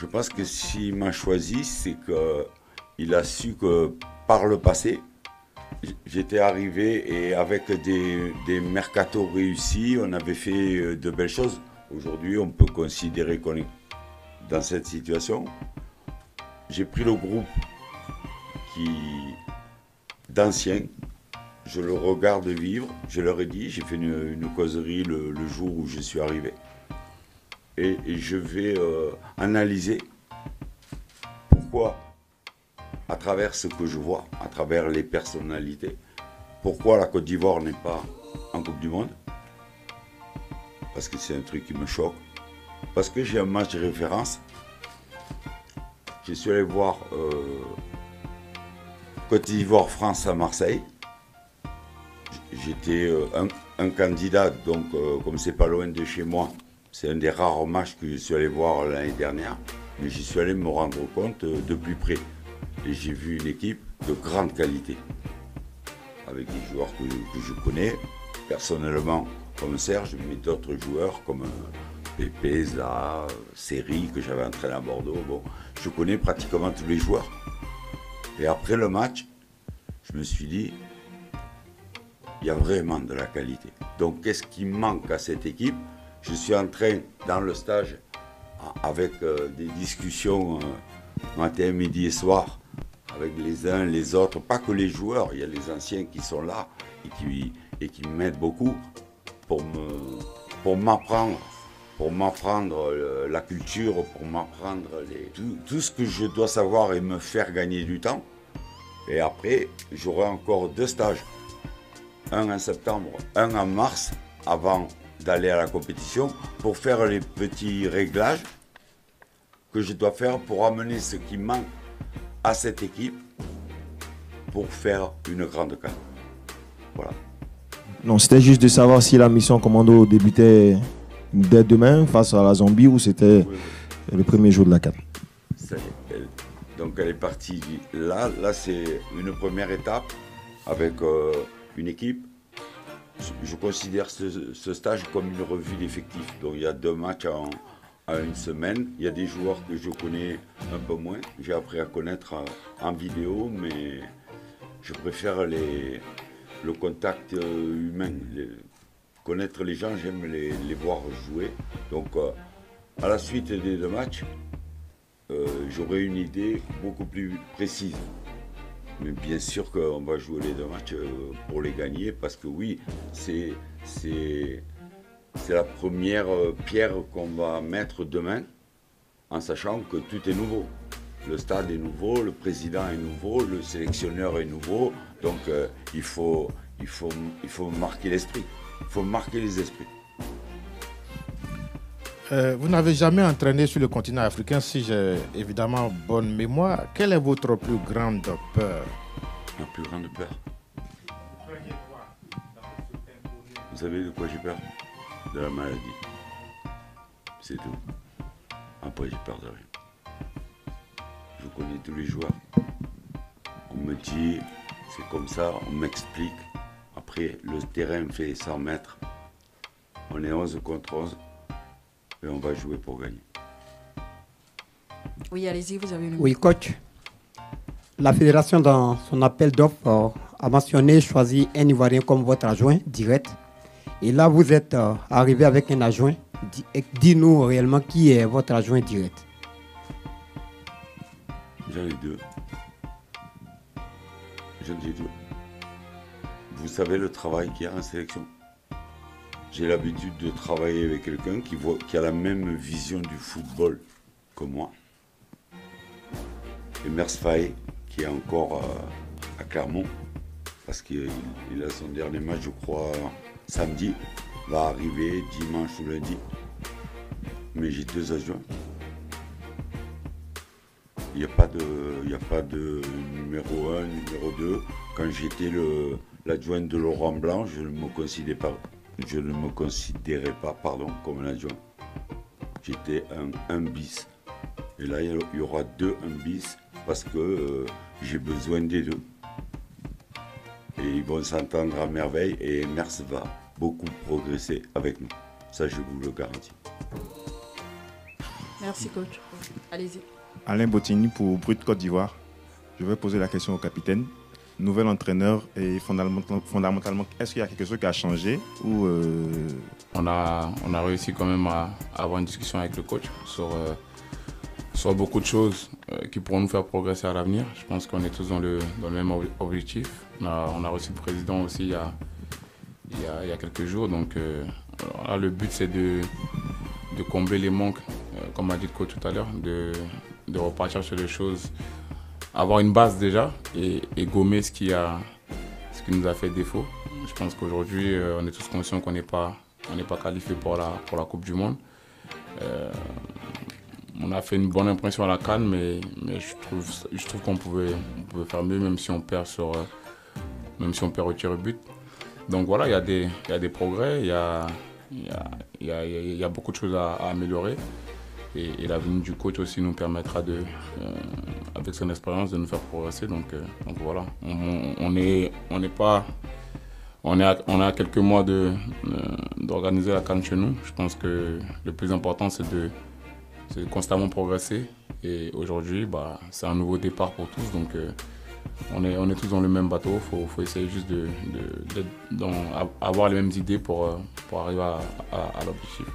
Je pense que s'il m'a choisi, c'est qu'il a su que par le passé, j'étais arrivé et avec des mercatos réussis, on avait fait de belles choses. Aujourd'hui, on peut considérer qu'on est dans cette situation. J'ai pris le groupe d'anciens, je le regarde vivre, je leur ai dit, j'ai fait une causerie le jour où je suis arrivé. Et je vais analyser pourquoi, à travers ce que je vois, à travers les personnalités, pourquoi la Côte d'Ivoire n'est pas en Coupe du Monde. Parce que c'est un truc qui me choque. Parce que j'ai un match de référence. Je suis allé voir Côte d'Ivoire-France à Marseille. J'étais un candidat, donc comme c'est pas loin de chez moi, c'est un des rares matchs que je suis allé voir l'année dernière. Mais j'y suis allé me rendre compte de plus près. Et j'ai vu une équipe de grande qualité, avec des joueurs que je connais personnellement, comme Serge, mais d'autres joueurs comme Pépé, Zaha, Seri, que j'avais entraîné à Bordeaux. Bon, je connais pratiquement tous les joueurs. Et après le match, je me suis dit, il y a vraiment de la qualité. Donc qu'est-ce qui manque à cette équipe? Je suis en train, dans le stage, avec des discussions matin, midi et soir, avec les uns, les autres, pas que les joueurs, il y a les anciens qui sont là et qui m'aident beaucoup pour m'apprendre la culture, pour m'apprendre tout ce que je dois savoir et me faire gagner du temps. Et après, j'aurai encore 2 stages, un en septembre, un en mars, avant d'aller à la compétition, pour faire les petits réglages que je dois faire pour amener ce qui manque à cette équipe pour faire une grande CAN. Voilà. Non, c'était juste de savoir si la mission commando débutait dès demain face à la Zambie ou c'était le premier jour de la CAN. Donc elle est partie là. Là, c'est une première étape avec une équipe. Je considère ce stage comme une revue d'effectifs. Donc il y a 2 matchs à une semaine. Il y a des joueurs que je connais un peu moins. J'ai appris à connaître en vidéo, mais je préfère le contact humain. Connaître les gens, j'aime les voir jouer. Donc à la suite des 2 matchs, j'aurai une idée beaucoup plus précise. Mais bien sûr qu'on va jouer les 2 matchs pour les gagner, parce que oui, c'est la première pierre qu'on va mettre demain, en sachant que tout est nouveau. Le stade est nouveau, le président est nouveau, le sélectionneur est nouveau, donc il faut marquer l'esprit, il faut marquer les esprits. Vous n'avez jamais entraîné sur le continent africain, si j'ai évidemment bonne mémoire. Quelle est votre plus grande peur? Ma plus grande peur? Vous savez de quoi j'ai peur? De la maladie. C'est tout. Après, j'ai peur de rien. Je connais tous les joueurs. On me dit, c'est comme ça, on m'explique. Après, le terrain fait 100 mètres. On est 11 contre 11. Et on va jouer pour gagner. Oui, allez-y, vous avez une... Oui, coach. La fédération, dans son appel d'offres, a mentionné choisir un Ivoirien comme votre adjoint direct. Et là, vous êtes arrivé avec un adjoint. Dis-nous réellement qui est votre adjoint direct. J'en ai 2. Vous savez le travail qu'il y a en sélection? J'ai l'habitude de travailler avec quelqu'un qui a la même vision du football que moi. Et Mers Faye, qui est encore à Clermont, parce qu'il a son dernier match, je crois, samedi, va arriver dimanche ou lundi. Mais j'ai 2 adjoints. Il n'y a pas de numéro 1, numéro 2. Quand j'étais l'adjoint de Laurent Blanc, je ne me considérais pas comme un adjoint. J'étais un bis. Et là, il y aura 2 1 bis parce que j'ai besoin des 2. Et ils vont s'entendre à merveille et Mers va beaucoup progresser avec nous. Ça, je vous le garantis. Merci coach. Allez-y. Alain Bottini pour Brut Côte d'Ivoire. Je vais poser la question au capitaine. Nouvel entraîneur et fondamentalement, est-ce qu'il y a quelque chose qui a changé ou on a réussi quand même à avoir une discussion avec le coach sur beaucoup de choses qui pourront nous faire progresser à l'avenir. Je pense qu'on est tous dans le même objectif. On a reçu le président aussi il y a quelques jours. Donc là, le but, c'est de combler les manques, comme a dit le coach tout à l'heure, de repartir sur les choses, avoir une base déjà et gommer ce qui nous a fait défaut. Je pense qu'aujourd'hui, on est tous conscients qu'on n'est pas qualifié pour la Coupe du Monde. On a fait une bonne impression à la CAN, mais je trouve qu'on pouvait faire mieux, même si on perd au tir au but. Donc voilà, il y a des progrès, il y a beaucoup de choses à améliorer. Et la venue du coach aussi nous permettra avec son expérience, de nous faire progresser. Donc voilà, on est à quelques mois d'organiser la CAN chez nous. Je pense que le plus important, c'est de constamment progresser. Et aujourd'hui, c'est un nouveau départ pour tous. Donc on est tous dans le même bateau. Faut essayer juste d'avoir les mêmes idées pour arriver à l'objectif.